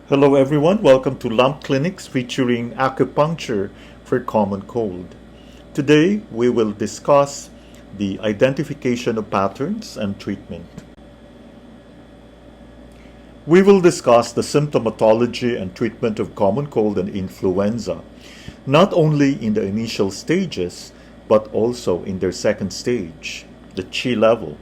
Hello everyone, welcome to Lump Clinics featuring acupuncture for common cold. Today we will discuss the identification of patterns and treatment. We will discuss the symptomatology and treatment of common cold and influenza, not only in the initial stages, but also in their second stage, the Qi level.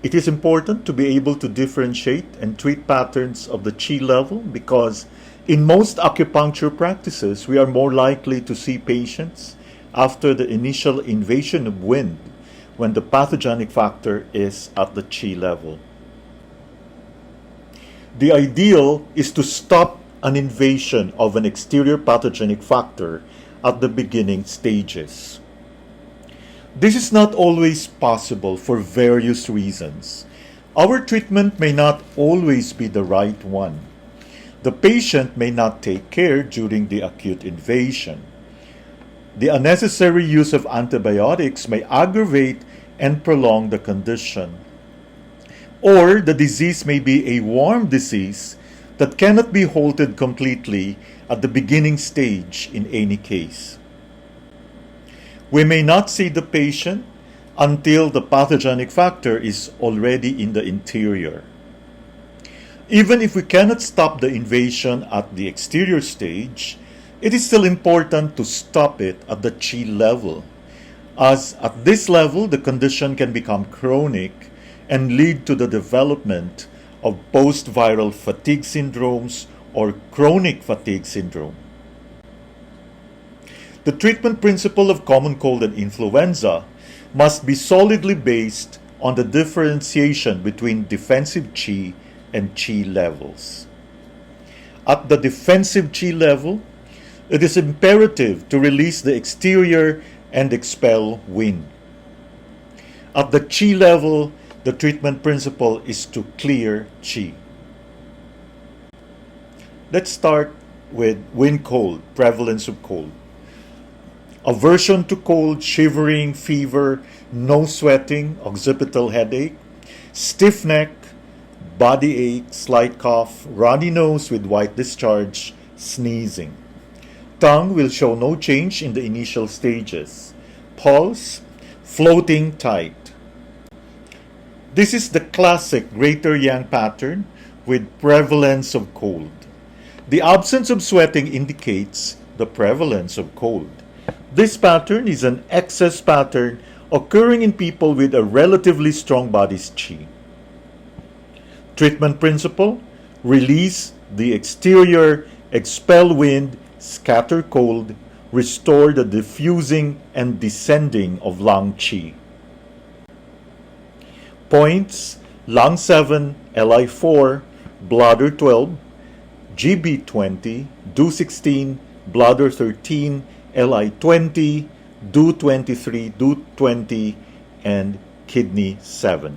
It is important to be able to differentiate and treat patterns of the Qi level because in most acupuncture practices, we are more likely to see patients after the initial invasion of wind when the pathogenic factor is at the Qi level. The ideal is to stop an invasion of an exterior pathogenic factor at the beginning stages. This is not always possible for various reasons. Our treatment may not always be the right one. The patient may not take care during the acute invasion. The unnecessary use of antibiotics may aggravate and prolong the condition. Or the disease may be a warm disease that cannot be halted completely at the beginning stage in any case. We may not see the patient until the pathogenic factor is already in the interior. Even if we cannot stop the invasion at the exterior stage, it is still important to stop it at the Qi level, as at this level the condition can become chronic and lead to the development of post-viral fatigue syndromes or chronic fatigue syndrome. The treatment principle of common cold and influenza must be solidly based on the differentiation between defensive Qi and Qi levels. At the defensive Qi level, it is imperative to release the exterior and expel wind. At the Qi level, the treatment principle is to clear Qi. Let's start with wind cold, prevalence of cold. Aversion to cold, shivering, fever, nose sweating, occipital headache, stiff neck, body ache, slight cough, runny nose with white discharge, sneezing. Tongue will show no change in the initial stages. Pulse, floating tight. This is the classic greater yang pattern with prevalence of cold. The absence of sweating indicates the prevalence of cold. This pattern is an excess pattern occurring in people with a relatively strong body's Qi. Treatment principle: release the exterior, expel wind, scatter cold, restore the diffusing and descending of lung Qi. Points: lung 7, Li 4, bladder 12, GB 20, Do 16, bladder 13, Li 20, Do 23, Do 20, and kidney 7.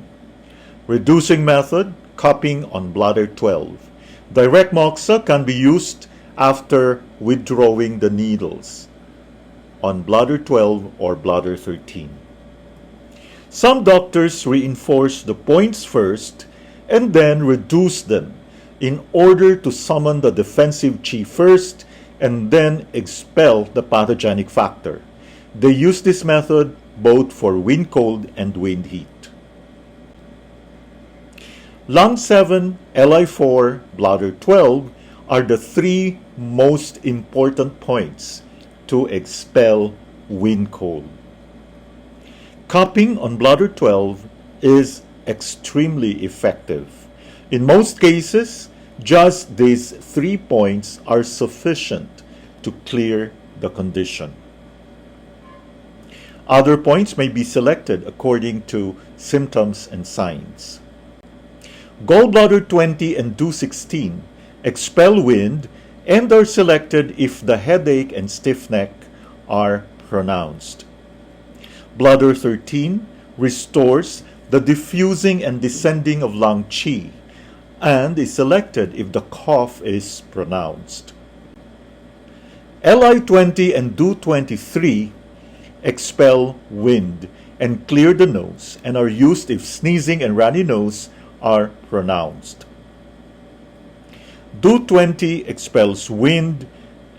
Reducing method: cupping on bladder 12. Direct moxa can be used after withdrawing the needles on bladder 12 or bladder 13. Some doctors reinforce the points first and then reduce them in order to summon the defensive Qi first and then expel the pathogenic factor. They use this method both for wind cold and wind heat. Lung 7, Li 4, bladder 12 are the three most important points to expel wind cold. Cupping on bladder 12 is extremely effective. In most cases, just these 3 points are sufficient to clear the condition. Other points may be selected according to symptoms and signs. Gallbladder 20 and Do 16 expel wind and are selected if the headache and stiff neck are pronounced. Bladder 13 restores the diffusing and descending of lung Qi and is selected if the cough is pronounced. Li 20 and Do 23 expel wind and clear the nose and are used if sneezing and runny nose are pronounced. Do 20 expels wind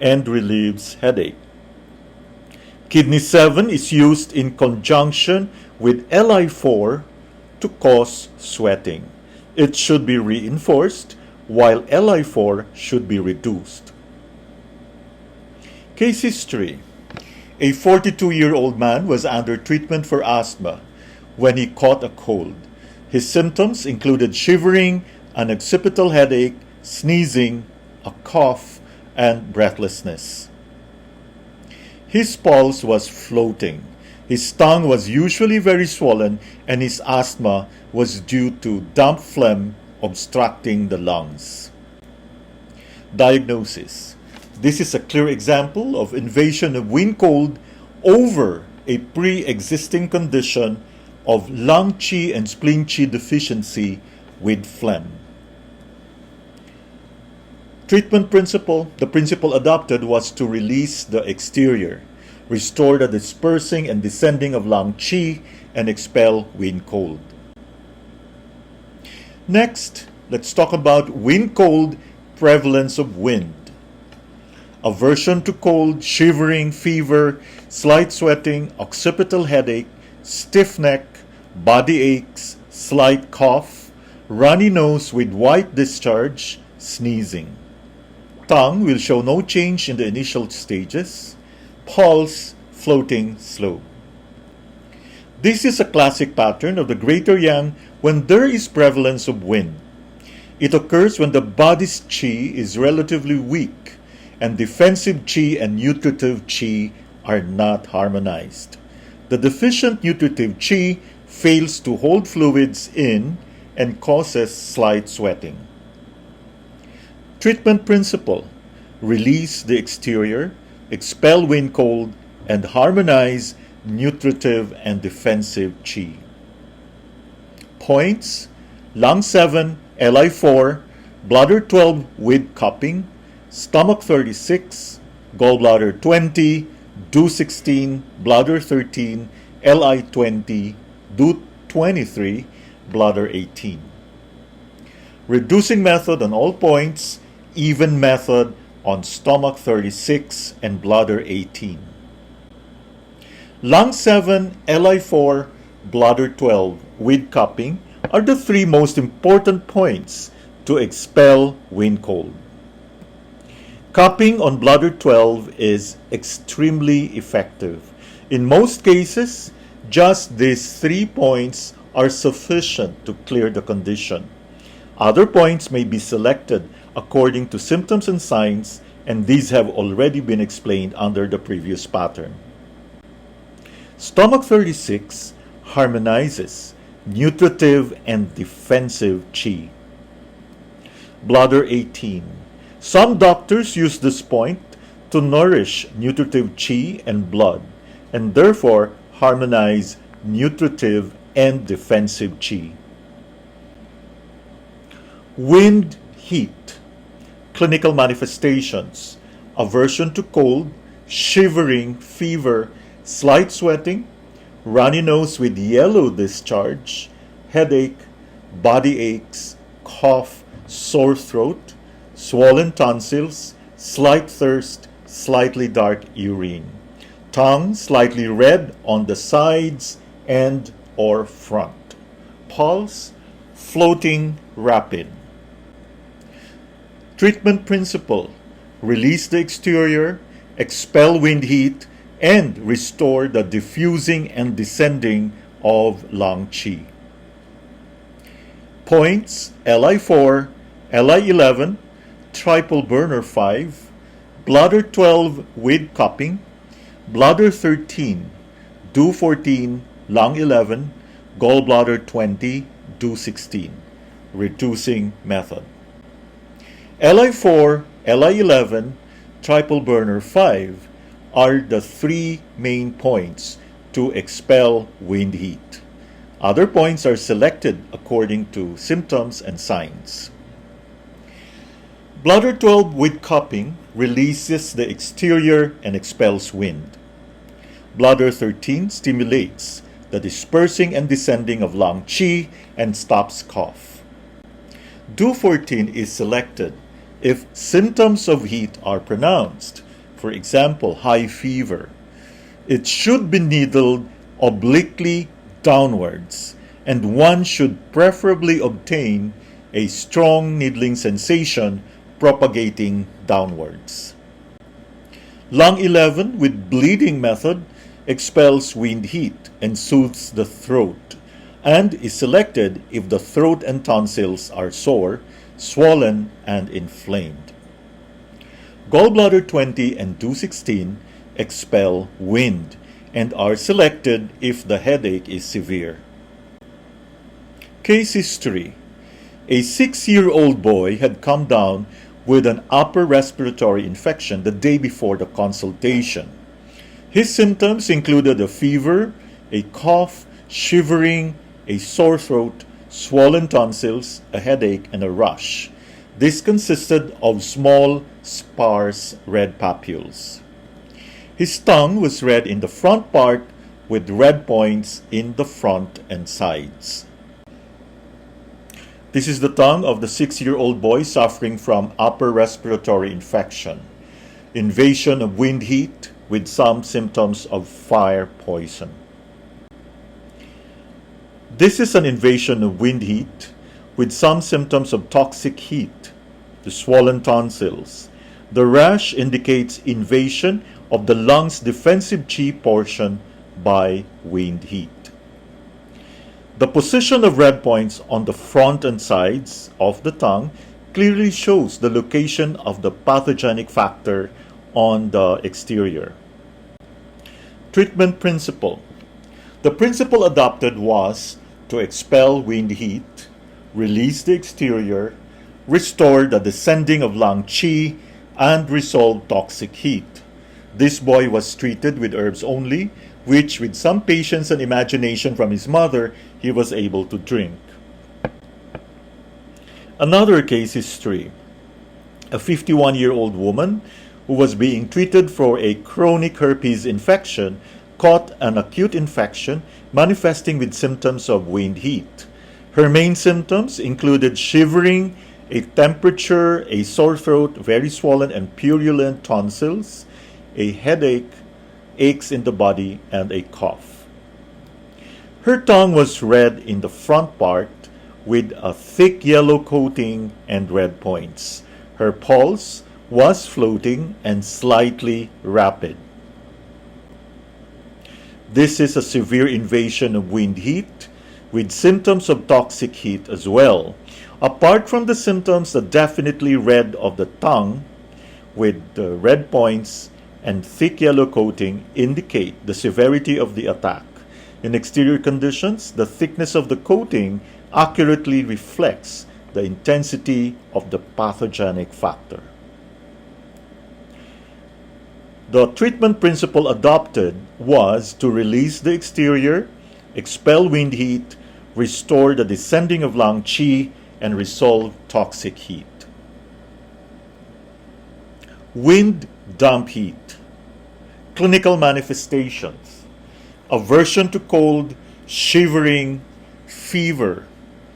and relieves headache. Kidney 7 is used in conjunction with Li4 to cause sweating. It should be reinforced while Li4 should be reduced. Case history. A 42-year-old man was under treatment for asthma when he caught a cold. His symptoms included shivering, an occipital headache, sneezing, a cough, and breathlessness. His pulse was floating. His tongue was usually very swollen, and his asthma was due to damp phlegm obstructing the lungs. Diagnosis. This is a clear example of invasion of wind cold over a pre-existing condition of lung qi and spleen qi deficiency with phlegm. Treatment principle. The principle adopted was to release the exterior, restore the dispersing and descending of lung qi, and expel wind cold. Next, let's talk about wind cold prevalence of wind. Aversion to cold, shivering, fever, slight sweating, occipital headache, stiff neck, body aches, slight cough, runny nose with white discharge, sneezing. Tongue will show no change in the initial stages. Pulse floating slow. This is a classic pattern of the greater yang when there is prevalence of wind. It occurs when the body's qi is relatively weak and defensive qi and nutritive qi are not harmonized. The deficient nutritive qi fails to hold fluids in and causes slight sweating. Treatment principle. Release the exterior, expel wind cold, and harmonize nutritive and defensive qi. Points: lung 7, Li4, bladder 12 with cupping, stomach 36, gallbladder 20, do 16, bladder 13, Li 20, do 23, bladder 18. Reducing method on all points, even method on stomach 36 and bladder 18. Lung 7, Li4, bladder 12 with cupping are the three most important points to expel wind cold. Cupping on bladder 12 is extremely effective. In most cases, just these 3 points are sufficient to clear the condition. Other points may be selected according to symptoms and signs, and these have already been explained under the previous pattern. Stomach 36 harmonizes nutritive and defensive qi. Bladder 18. Some doctors use this point to nourish nutritive qi and blood, and therefore harmonize nutritive and defensive qi. Wind heat. Clinical manifestations: aversion to cold, shivering, fever, slight sweating, runny nose with yellow discharge, headache, body aches, cough, sore throat, swollen tonsils, slight thirst, slightly dark urine. Tongue slightly red on the sides and or front. Pulse floating rapid. Treatment principle: release the exterior, expel wind heat, and restore the diffusing and descending of lung qi. Points: Li4, Li11, triple burner 5, bladder 12 with cupping, bladder 13, do 14, lung 11, gallbladder 20, do 16. Reducing method. Li4, Li11, triple burner 5 are the 3 main points to expel wind heat. Other points are selected according to symptoms and signs. Bladder 12 with cupping releases the exterior and expels wind. Bladder 13 stimulates the dispersing and descending of lung qi and stops cough. Do 14 is selected if symptoms of heat are pronounced, for example, high fever, it should be needled obliquely downwards, and one should preferably obtain a strong needling sensation propagating downwards. Lung 11 with bleeding method expels wind heat and soothes the throat, and is selected if the throat and tonsils are sore, swollen, and inflamed. Gallbladder 20 and 216 expel wind and are selected if the headache is severe. Case history. A 6-year-old boy had come down with an upper respiratory infection the day before the consultation. His symptoms included a fever, a cough, shivering, a sore throat, swollen tonsils, a headache, and a rush. This consisted of small, sparse red papules. His tongue was red in the front part with red points in the front and sides. This is the tongue of the 6-year-old boy suffering from upper respiratory infection, invasion of wind heat with some symptoms of fire poison. This is an invasion of wind heat with some symptoms of toxic heat, the swollen tonsils. The rash indicates invasion of the lung's defensive qi portion by wind heat. The position of red points on the front and sides of the tongue clearly shows the location of the pathogenic factor on the exterior. Treatment principle. The principle adopted was to expel wind heat, release the exterior, restore the descending of lung qi, and resolve toxic heat. This boy was treated with herbs only, which with some patience and imagination from his mother, he was able to drink. Another case history. A 51-year-old woman who was being treated for a chronic herpes infection caught an acute infection manifesting with symptoms of wind heat. Her main symptoms included shivering, a temperature, a sore throat, very swollen and purulent tonsils, a headache, aches in the body, and a cough. Her tongue was red in the front part with a thick yellow coating and red points. Her pulse was floating and slightly rapid. This is a severe invasion of wind heat with symptoms of toxic heat as well. Apart from the symptoms, the definitely red of the tongue with the red points and thick yellow coating indicate the severity of the attack. In exterior conditions, the thickness of the coating accurately reflects the intensity of the pathogenic factor. The treatment principle adopted was to release the exterior, expel wind heat, restore the descending of lung qi, and resolve toxic heat. Wind damp heat. Clinical manifestations. Aversion to cold, shivering, fever,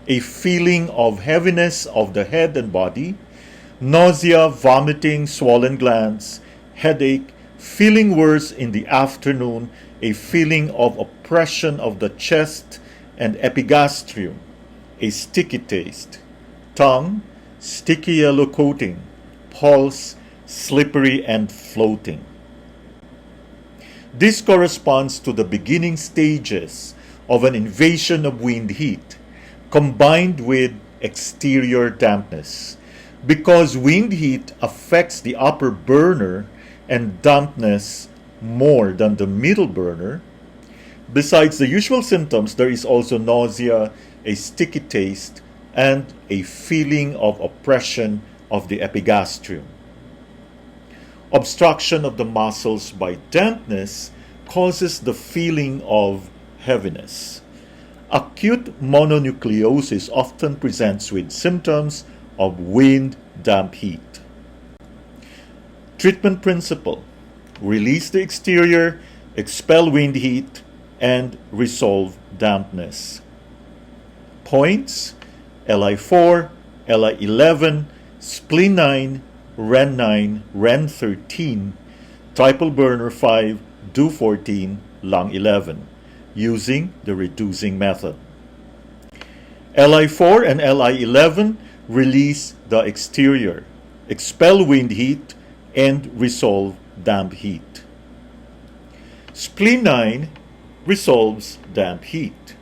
a feeling of heaviness of the head and body, nausea, vomiting, swollen glands, headache, feeling worse in the afternoon, a feeling of oppression of the chest and epigastrium, a sticky taste, tongue, sticky yellow coating, pulse, slippery and floating. This corresponds to the beginning stages of an invasion of wind heat combined with exterior dampness. Because wind heat affects the upper burner and dampness more than the middle burner, besides the usual symptoms, there is also nausea, a sticky taste, and a feeling of oppression of the epigastrium. Obstruction of the muscles by dampness causes the feeling of heaviness. Acute mononucleosis often presents with symptoms of wind damp heat. Treatment principle: release the exterior, expel wind heat, and resolve dampness. Points: Li4, Li11, spleen 9, Ren 9, Ren 13, triple burner 5, do 14, lung 11, using the reducing method. Li4 and Li11 release the exterior, expel wind heat, and resolve damp heat. Spleen 9 resolves damp heat.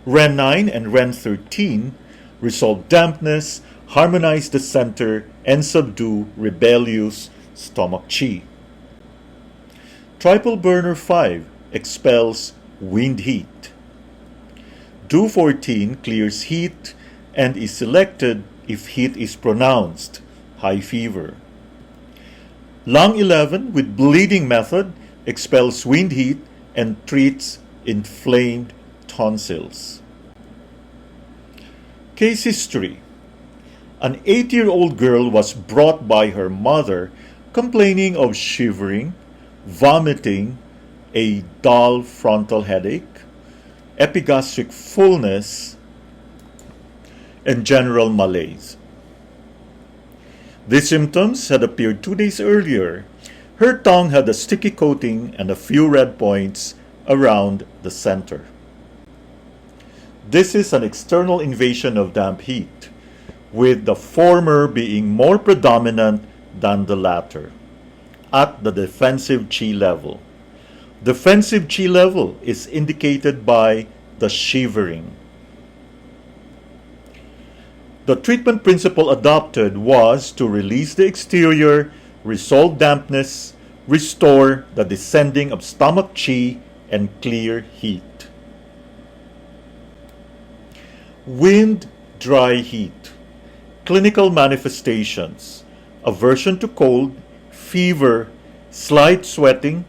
Ren 9 and Ren 13 resolve dampness, harmonize the center, and subdue rebellious stomach qi. Triple burner 5 expels wind heat. Do 14 clears heat and is selected if heat is pronounced, high fever. Lung 11 with bleeding method expels wind heat and treats inflamed tonsils. Case history. An 8-year-old girl was brought by her mother complaining of shivering, vomiting, a dull frontal headache, epigastric fullness, and general malaise. These symptoms had appeared 2 days earlier. Her tongue had a sticky coating and a few red points around the center. This is an external invasion of damp heat, with the former being more predominant than the latter, at the defensive qi level. Defensive qi level is indicated by the shivering. The treatment principle adopted was to release the exterior, resolve dampness, restore the descending of stomach qi, and clear heat. Wind, dry heat. Clinical manifestations: aversion to cold, fever, slight sweating,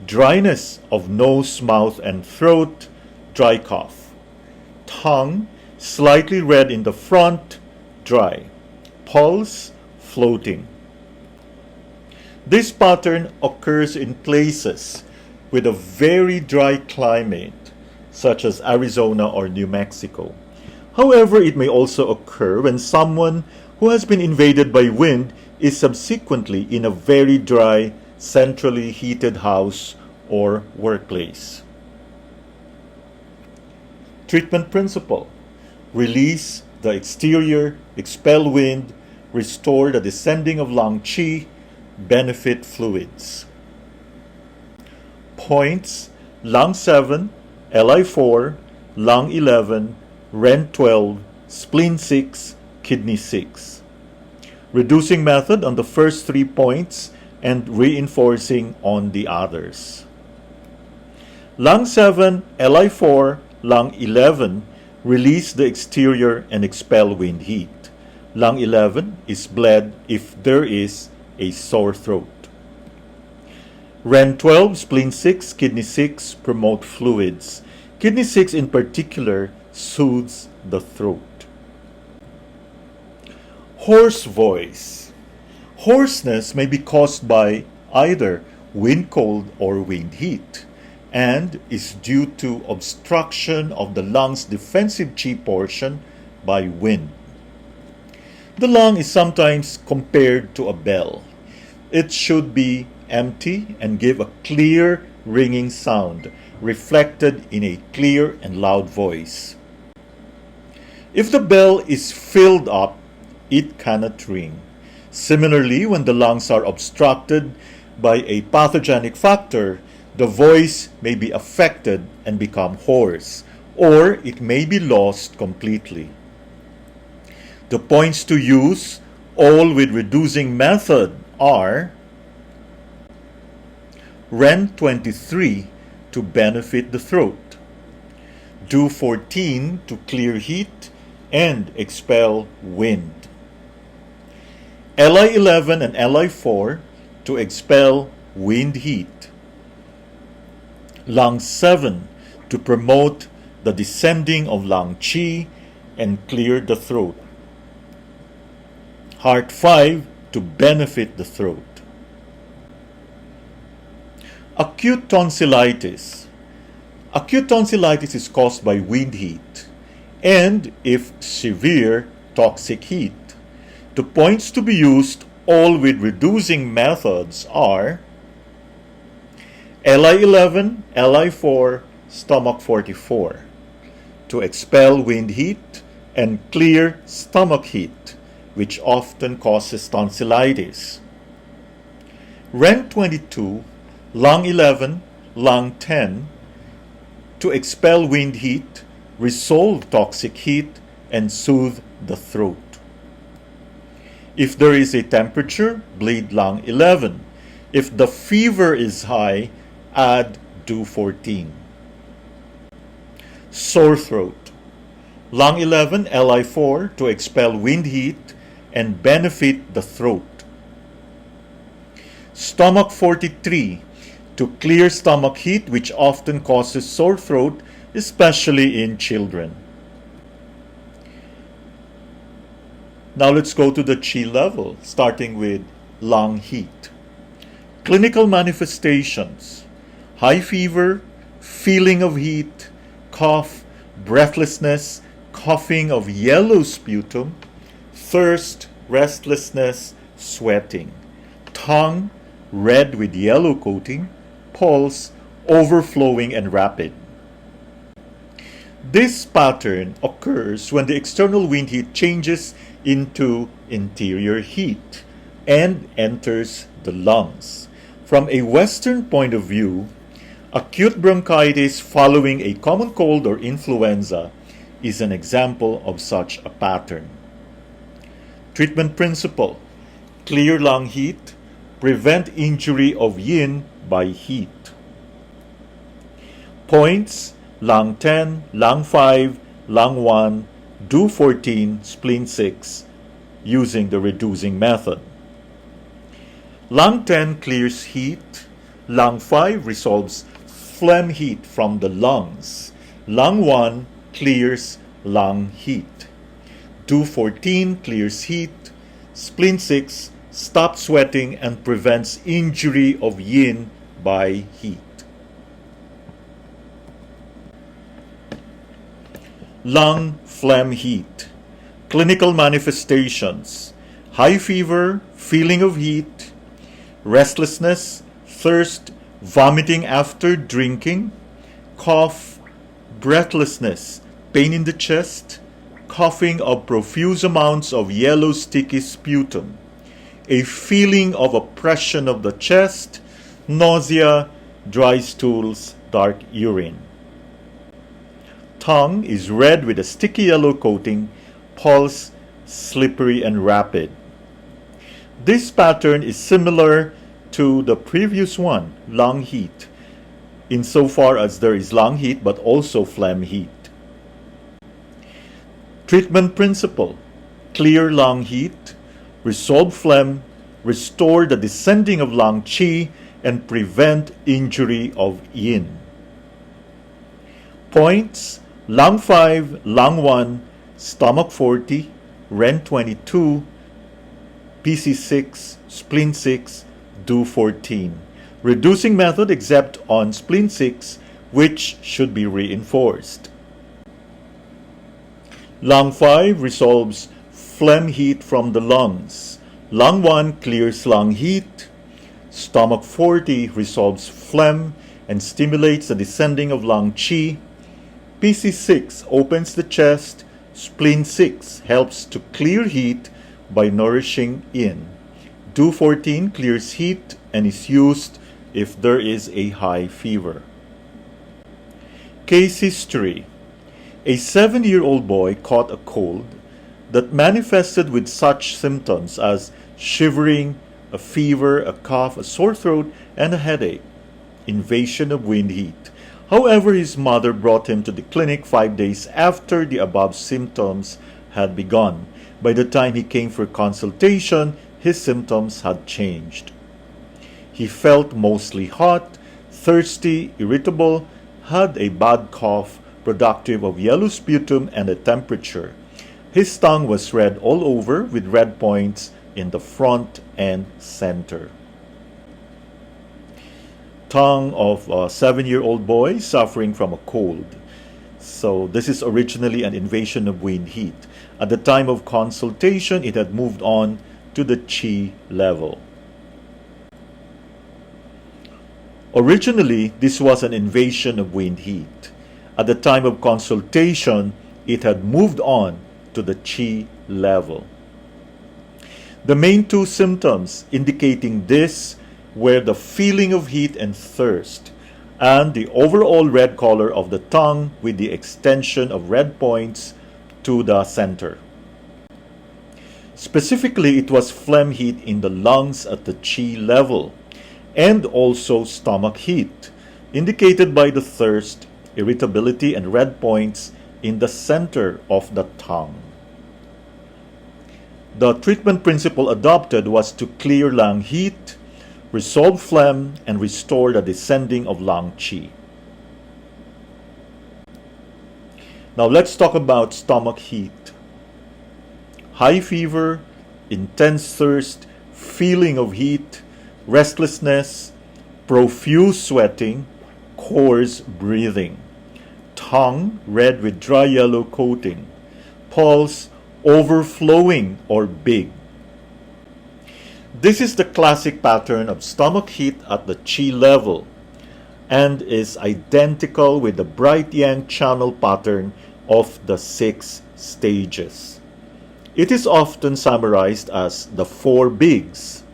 dryness of nose, mouth, and throat, dry cough. Tongue slightly red in the front, dry. Pulse floating. This pattern occurs in places with a very dry climate, such as Arizona or New Mexico. However, it may also occur when someone who has been invaded by wind is subsequently in a very dry, centrally heated house or workplace. Treatment principle: release the exterior, expel wind, restore the descending of lung qi, benefit fluids. Points: lung 7, Li4, lung 11, Ren 12, spleen 6, kidney 6. Reducing method on the first 3 points and reinforcing on the others. Lung 7, Li4, lung 11 release the exterior and expel wind heat. Lung 11 is bled if there is a sore throat. Ren 12, spleen 6, kidney 6 promote fluids. Kidney 6 in particular soothes the throat. Hoarse voice. Hoarseness may be caused by either wind cold or wind heat, and is due to obstruction of the lung's defensive qi portion by wind. The lung is sometimes compared to a bell. It should be empty and give a clear ringing sound, reflected in a clear and loud voice. If the bell is filled up, it cannot ring. Similarly, when the lungs are obstructed by a pathogenic factor, the voice may be affected and become hoarse, or it may be lost completely. The points to use, all with reducing method, are Ren 23 to benefit the throat, Do 14 to clear heat and expel wind, Li11 and Li4 to expel wind heat, Lung 7 to promote the descending of lung qi and clear the throat, Heart 5 to benefit the throat. Acute tonsillitis. Acute tonsillitis is caused by wind heat and, if severe, toxic heat. The points to be used, all with reducing methods, are Li11, Li4, stomach 44 to expel wind heat and clear stomach heat, which often causes tonsillitis. Ren 22, lung 11, lung 10 to expel wind heat, resolve toxic heat, and soothe the throat. If there is a temperature, bleed lung 11. If the fever is high, add DO 14. Sore throat. Lung 11, Li4 to expel wind heat and benefit the throat. Stomach 43 to clear stomach heat, which often causes sore throat, especially in children. Now let's go to the Qi level, starting with lung heat. Clinical manifestations: high fever, feeling of heat, cough, breathlessness, coughing of yellow sputum, thirst, restlessness, sweating, tongue red with yellow coating, pulse overflowing and rapid. This pattern occurs when the external wind heat changes into interior heat and enters the lungs. From a Western point of view, acute bronchitis following a common cold or influenza is an example of such a pattern. Treatment principle: clear lung heat, prevent injury of yin by heat. Points: lung 10, lung 5, lung 1, DO 14, spleen 6, using the reducing method. Lung 10 clears heat. Lung 5 resolves phlegm heat from the lungs. Lung 1 clears lung heat. DO 14 clears heat. Spleen 6 stops sweating and prevents injury of yin by heat. Lung phlegm heat. Clinical manifestations: high fever, feeling of heat, restlessness, thirst, vomiting after drinking, cough, breathlessness, pain in the chest, coughing of profuse amounts of yellow sticky sputum, a feeling of oppression of the chest, nausea, dry stools, dark urine. Tongue is red with a sticky yellow coating, pulse slippery and rapid. This pattern is similar to the previous one, lung heat, insofar as there is lung heat but also phlegm heat. Treatment principle: clear lung heat, resolve phlegm, restore the descending of lung qi, and prevent injury of yin. Points: lung 5, lung 1, stomach 40, Ren 22, PC 6, spleen 6, DO 14. Reducing method except on spleen 6, which should be reinforced. Lung 5 resolves phlegm heat from the lungs. Lung 1 clears lung heat. Stomach 40 resolves phlegm and stimulates the descending of lung qi. PC 6 opens the chest. Spleen 6 helps to clear heat by nourishing yin. DO 14 clears heat and is used if there is a high fever. Case history: a 7-year-old boy caught a cold that manifested with such symptoms as shivering, a fever, a cough, a sore throat, and a headache. Invasion of wind heat. However, his mother brought him to the clinic 5 days after the above symptoms had begun. By the time he came for consultation, his symptoms had changed. He felt mostly hot, thirsty, irritable, had a bad cough, productive of yellow sputum, and a temperature. His tongue was red all over with red points in the front and center. Tongue of a 7-year-old boy suffering from a cold. So this is originally an invasion of wind heat. At the time of consultation, it had moved on to the Qi level. Originally, this was an invasion of wind heat. At the time of consultation, it had moved on to the Qi level. The main two symptoms indicating this were the feeling of heat and thirst, and the overall red color of the tongue with the extension of red points to the center. Specifically, it was phlegm heat in the lungs at the Qi level, and also stomach heat, indicated by the thirst, irritability, and red points in the center of the tongue. The treatment principle adopted was to clear lung heat, resolve phlegm, and restore the descending of lung qi. Now let's talk about stomach heat. High fever, intense thirst, feeling of heat, restlessness, profuse sweating, coarse breathing, tongue red with dry yellow coating, pulse overflowing or big. This is the classic pattern of stomach heat at the Qi level and is identical with the bright yang channel pattern of the 6 stages. It is often summarized as the 4 bigs: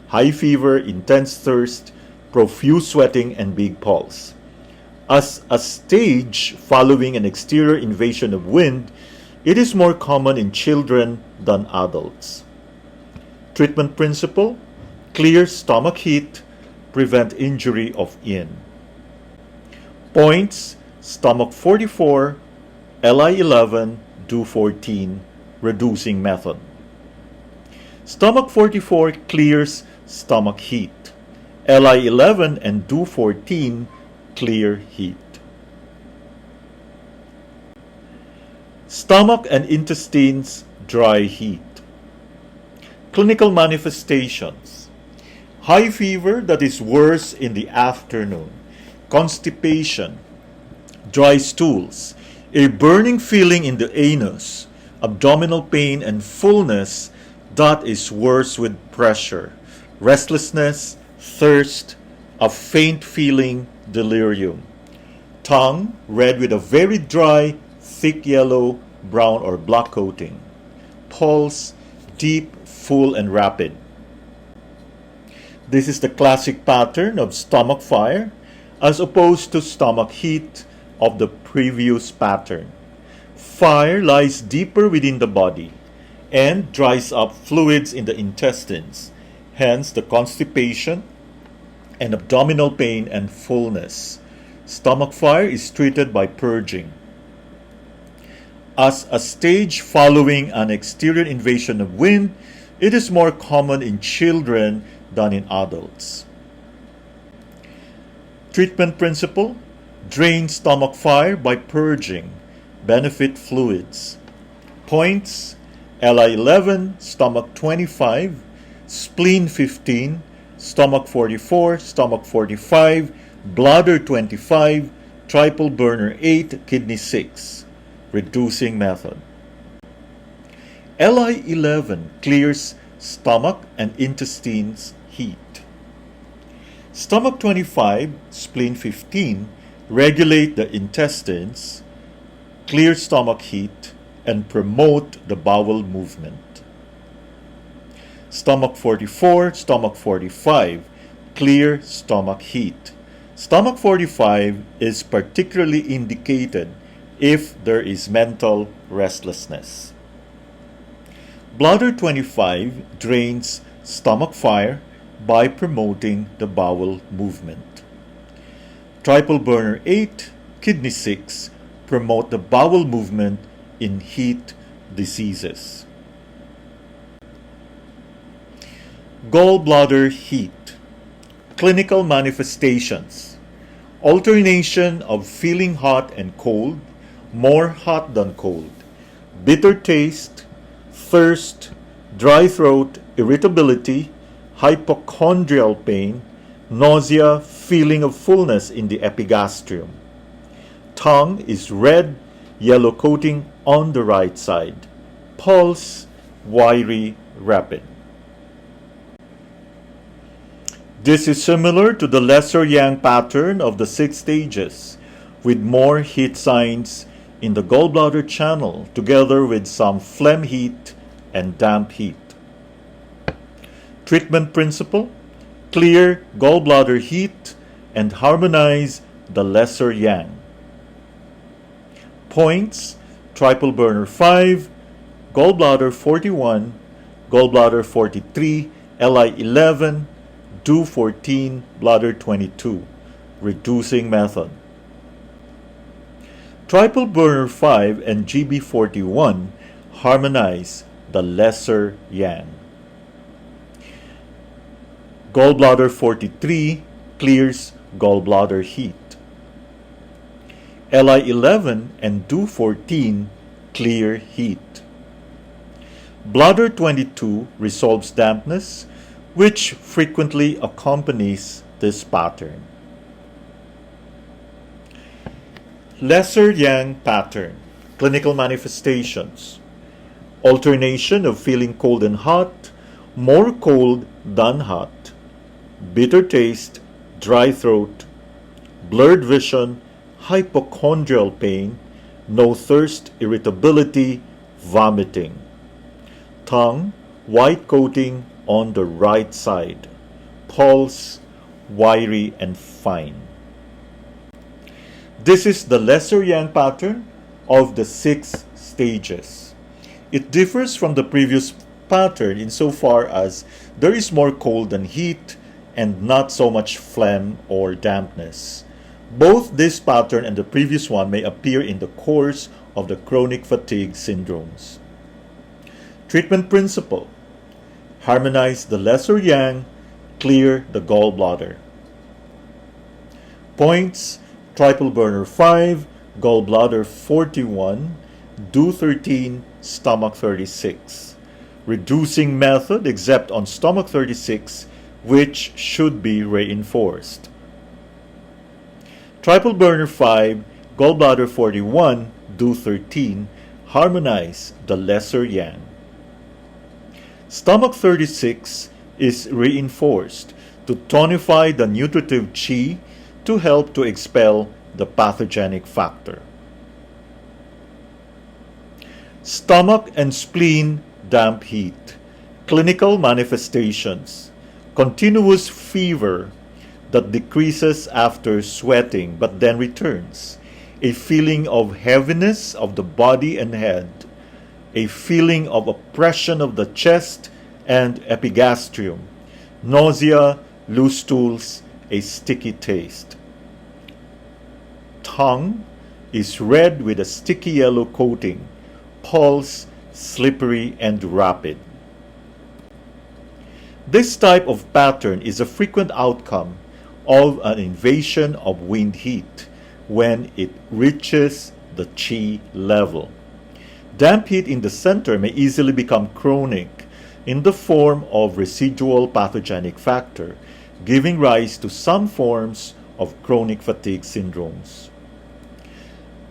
high fever, intense thirst, profuse sweating, and big pulse. As a stage following an exterior invasion of wind, it is more common in children than adults. Treatment principle: clear stomach heat, prevent injury of yin. Points: stomach 44, LI 11, do 14, reducing method. Stomach 44 clears stomach heat. LI 11 and do 14 clear heat. Stomach and intestines dry heat. Clinical manifestations: high fever that is worse in the afternoon, constipation, dry stools, a burning feeling in the anus, abdominal pain and fullness that is worse with pressure, restlessness, thirst, a faint feeling, delirium, tongue red with a very dry, thick yellow, brown or black coating, pulse deep, full and rapid. This is the classic pattern of stomach fire as opposed to stomach heat of the previous pattern. Fire lies deeper within the body and dries up fluids in the intestines, hence the constipation and abdominal pain and fullness. Stomach fire is treated by purging. As a stage following an exterior invasion of wind, it is more common in children than in adults. Treatment principle: drain stomach fire by purging. Benefit fluids. Points: LI 11, stomach 25, spleen 15, stomach 44, stomach 45, bladder 25, triple burner 8, kidney 6. Reducing method. LI 11 clears stomach and intestines heat. Stomach 25, spleen 15 regulate the intestines, clear stomach heat, and promote the bowel movement. Stomach 44, stomach 45 clear stomach heat. Stomach 45 is particularly indicated if there is mental restlessness. Bladder 25 drains stomach fire by promoting the bowel movement. Triple burner 8, kidney 6 promote the bowel movement in heat diseases. Gallbladder heat. Clinical manifestations: alternation of feeling hot and cold, more hot than cold, bitter taste, thirst, dry throat, irritability, hypochondrial pain, nausea, feeling of fullness in the epigastrium. Tongue is red, yellow coating on the right side. pulse, wiry, rapid. This is similar to the lesser yang pattern of the 6 stages, with more heat signs in the gallbladder channel, together with some phlegm heat and damp heat. Treatment principle: clear gallbladder heat and harmonize the lesser yang. Points: triple burner 5, gallbladder 41, gallbladder 43, LI 11, do 14, bladder 22. Reducing method. Triple burner 5 and GB 41 harmonize the lesser yang. Gallbladder 43 clears gallbladder heat. LI 11 and do 14 clear heat. Bladder 22 resolves dampness, which frequently accompanies this pattern. Lesser yang pattern. Clinical manifestations: alternation of feeling cold and hot, more cold than hot, bitter taste, dry throat, blurred vision, hypochondrial pain, no thirst, irritability, vomiting. Tongue, white coating on the right side. Pulse, wiry and fine. This is the lesser yang pattern of the 6 stages. It differs from the previous pattern insofar as there is more cold than heat and not so much phlegm or dampness. Both this pattern and the previous one may appear in the course of the chronic fatigue syndromes. Treatment principle: harmonize the lesser yang, clear the gallbladder. Points: triple burner 5, gallbladder 41, do 13, stomach 36. Reducing method except on stomach 36, which should be reinforced. Triple burner 5, gallbladder 41, do 13, harmonize the lesser yang. Stomach 36 is reinforced to tonify the nutritive qi to help to expel the pathogenic factor. Stomach and spleen damp heat. Clinical manifestations: continuous fever that decreases after sweating but then returns, a feeling of heaviness of the body and head, a feeling of oppression of the chest and epigastrium, nausea, loose stools, a sticky taste. Tongue is red with a sticky yellow coating, pulse slippery and rapid. This type of pattern is a frequent outcome of an invasion of wind heat when it reaches the qi level. Damp heat in the center may easily become chronic in the form of residual pathogenic factor, giving rise to some forms of chronic fatigue syndromes.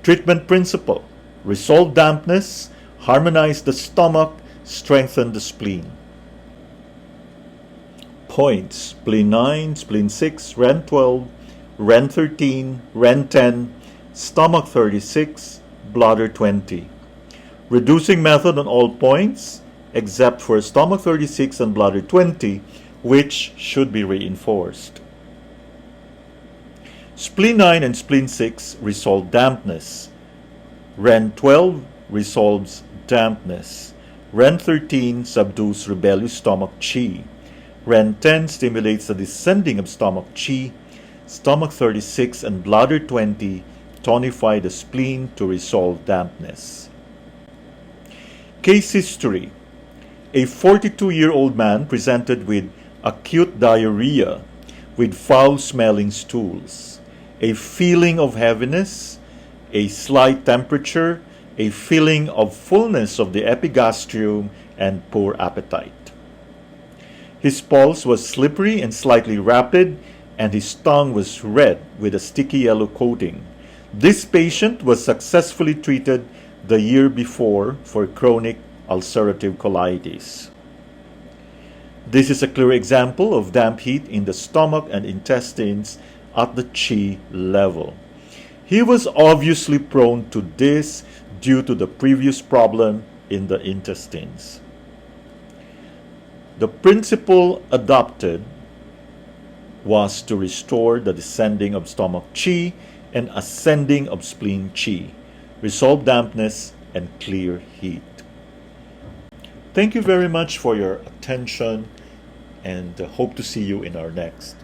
Treatment principle: resolve dampness, harmonize the stomach, strengthen the spleen. Points: spleen 9, spleen 6, REN 12, REN 13, REN 10, stomach 36, bladder 20. Reducing method on all points except for stomach 36 and bladder 20, which should be reinforced. Spleen 9 and spleen 6 resolve dampness. REN 12 resolves dampness. REN 13 subdues rebellious stomach qi. REN 10 stimulates the descending of stomach qi. Stomach 36 and bladder 20 tonify the spleen to resolve dampness. Case history: a 42-year-old man presented with acute diarrhea with foul-smelling stools, a feeling of heaviness, a slight temperature, a feeling of fullness of the epigastrium, and poor appetite. His pulse was slippery and slightly rapid, and his tongue was red with a sticky yellow coating. This patient was successfully treated the year before for chronic ulcerative colitis. This is a clear example of damp heat in the stomach and intestines at the Qi level. He was obviously prone to this due to the previous problem in the intestines. The principle adopted was to restore the descending of stomach Qi and ascending of spleen Qi, resolve dampness, and clear heat. Thank you very much for your attention, and hope to see you in our next